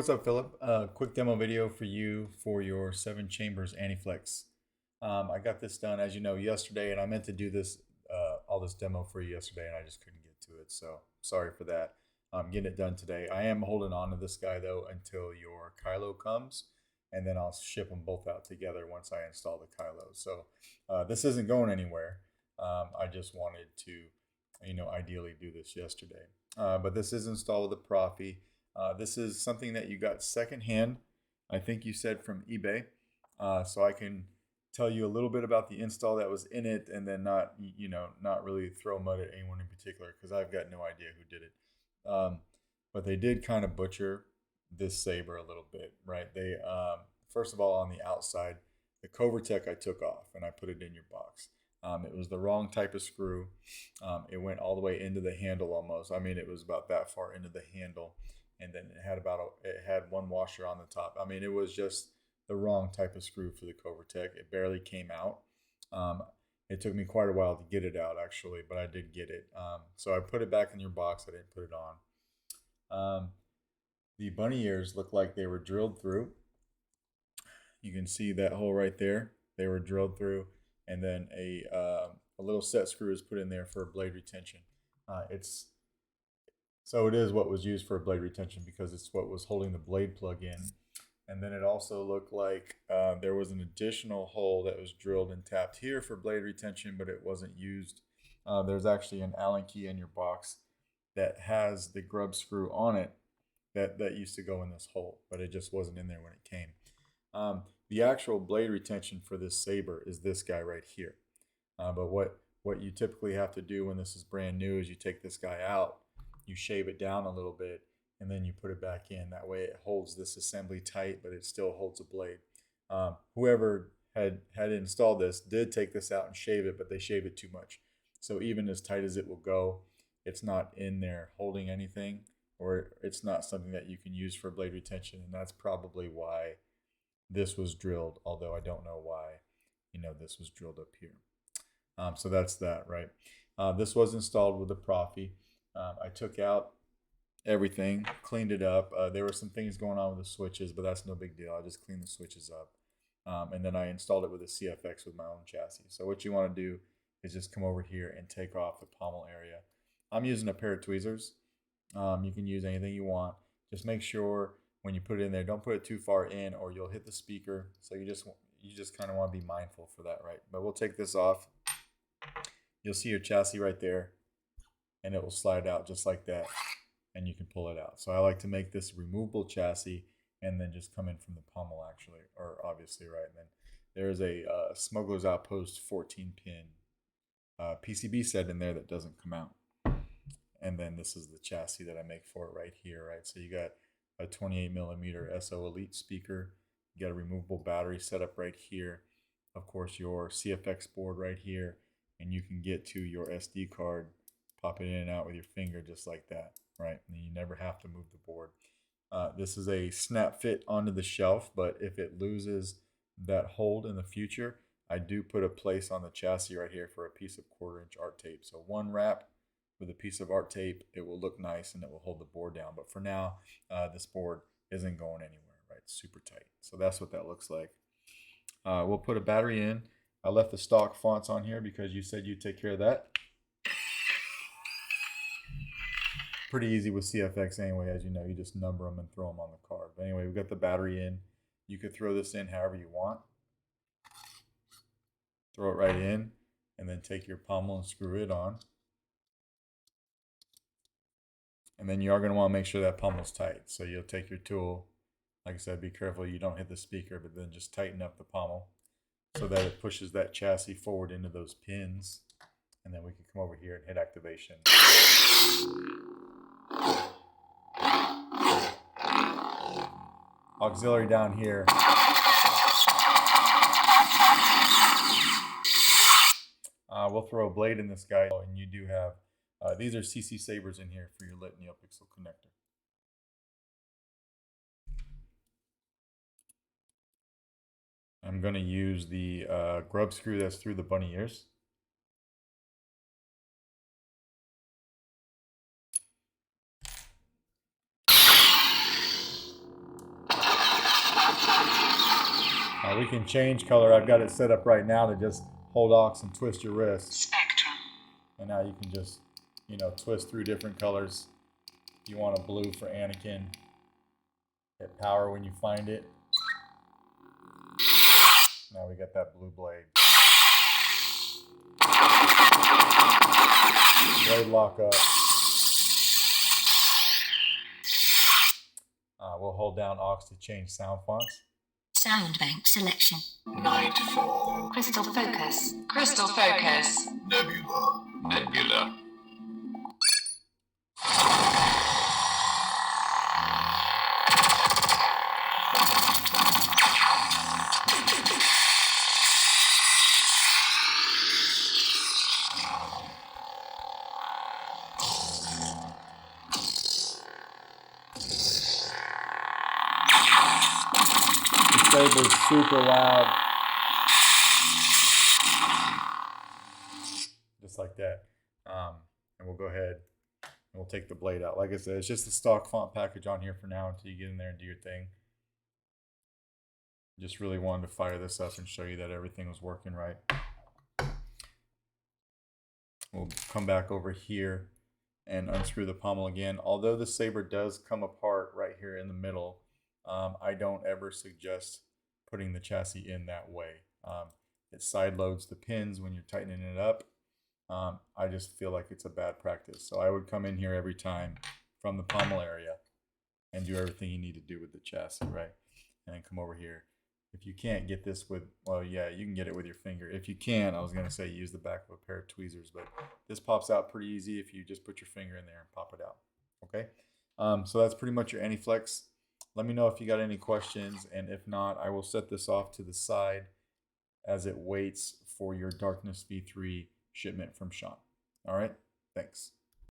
what's up, Philip? Quick demo video for you for your 7 chambers Aniflex. I got this done, as you know, yesterday, and I meant to do this all this demo for you yesterday, and I just couldn't get to it. So sorry for that. I'm getting it done today. I am holding on to this guy though until your Kylo comes, and then I'll ship them both out together once I install the Kylo. So this isn't going anywhere. I just wanted to, ideally do this yesterday. But this is installed with a Profi. This is something that you got secondhand, I think you said from eBay. So I can tell you a little bit about the install that was in it, and then not really throw mud at anyone in particular because I've got no idea who did it. But they did kind of butcher this saber a little bit, right? They first of all, on the outside, the Covertech I took off and I put it in your box. It was the wrong type of screw. It went all the way into the handle almost. I mean, it was about that far into the handle, and then it had one washer on the top. I mean, it was just the wrong type of screw for the Covertech. It barely came out. It took me quite a while to get it out, actually, but I did get it. So I put it back in your box. I didn't put it on. The bunny ears look like they were drilled through. You can see that hole right there. They were drilled through, and then a little set screw is put in there for blade retention. So it is what was used for blade retention because it's what was holding the blade plug in. And then it also looked like there was an additional hole that was drilled and tapped here for blade retention, but it wasn't used. There's actually an Allen key in your box that has the grub screw on it that used to go in this hole, but it just wasn't in there when it came. The actual blade retention for this saber is this guy right here. But what you typically have to do when this is brand new is you take this guy out, you shave it down a little bit, and then you put it back in. That way it holds this assembly tight, but it still holds a blade. Whoever had installed this did take this out and shave it, but they shave it too much. So even as tight as it will go, it's not in there holding anything, or it's not something that you can use for blade retention, and that's probably why this was drilled, although I don't know why, this was drilled up here. So that's that, right? This was installed with a Profi. I took out everything, cleaned it up. There were some things going on with the switches, but that's no big deal. I just cleaned the switches up. And then I installed it with a CFX with my own chassis. So what you want to do is just come over here and take off the pommel area. I'm using a pair of tweezers. You can use anything you want. Just make sure when you put it in there, don't put it too far in or you'll hit the speaker. So you just kind of want to be mindful for that, right? But we'll take this off. You'll see your chassis right there, and it will slide out just like that, and you can pull it out. So I like to make this removable chassis and then just come in from the pommel, actually, or obviously, right? And then there's a Smuggler's Outpost 14-pin PCB set in there that doesn't come out. And then this is the chassis that I make for it right here, right? So you got a 28mm SO Elite speaker. You got a removable battery set up right here. Of course, your CFX board right here. And you can get to your SD card, pop it in and out with your finger just like that, right? And you never have to move the board. This is a snap fit onto the shelf, but if it loses that hold in the future, I do put a place on the chassis right here for a piece of 1/4-inch art tape. So one wrap with a piece of art tape, it will look nice and it will hold the board down. But for now, this board isn't going anywhere, right? It's super tight. So that's what that looks like. We'll put a battery in. I left the stock fonts on here because you said you'd take care of that. Pretty easy with CFX anyway, as you know. You just number them and throw them on the card. But anyway, we've got the battery in. You could throw this in however you want. Throw it right in, and then take your pommel and screw it on. And then you are going to want to make sure that pommel's tight. So you'll take your tool. Like I said, be careful you don't hit the speaker, but then just tighten up the pommel so that it pushes that chassis forward into those pins. And then we can come over here and hit activation. Auxiliary down here. We'll throw a blade in this guy, and you do have these are CC sabers in here for your lit NeoPixel connector. I'm going to use the grub screw that's through the bunny ears. We can change color. I've got it set up right now to just hold aux and twist your wrist. Spectrum. And now you can just, you know, twist through different colors. If you want a blue for Anakin, hit power when you find it. Now we got that blue blade. Blade lock up. We'll hold down aux to change sound fonts. Sound bank selection. Nightfall. Crystal focus. Crystal focus. Nebula. Nebula. Saber's super loud. Just like that. And we'll go ahead and we'll take the blade out. Like I said, it's just the stock font package on here for now until you get in there and do your thing. Just really wanted to fire this up and show you that everything was working right. We'll come back over here and unscrew the pommel again. Although the saber does come apart right here in the middle, I don't ever suggest putting the chassis in that way. It side loads the pins when you're tightening it up. I just feel like it's a bad practice. So I would come in here every time from the pommel area and do everything you need to do with the chassis, right? And then come over here. If you can't get this with, well, yeah, you can get it with your finger. If you can, I was going to say use the back of a pair of tweezers, but this pops out pretty easy if you just put your finger in there and pop it out. Okay? So that's pretty much your Aniflex. Let me know if you got any questions, and if not, I will set this off to the side as it waits for your Darkness V3 shipment from Sean. All right? Thanks.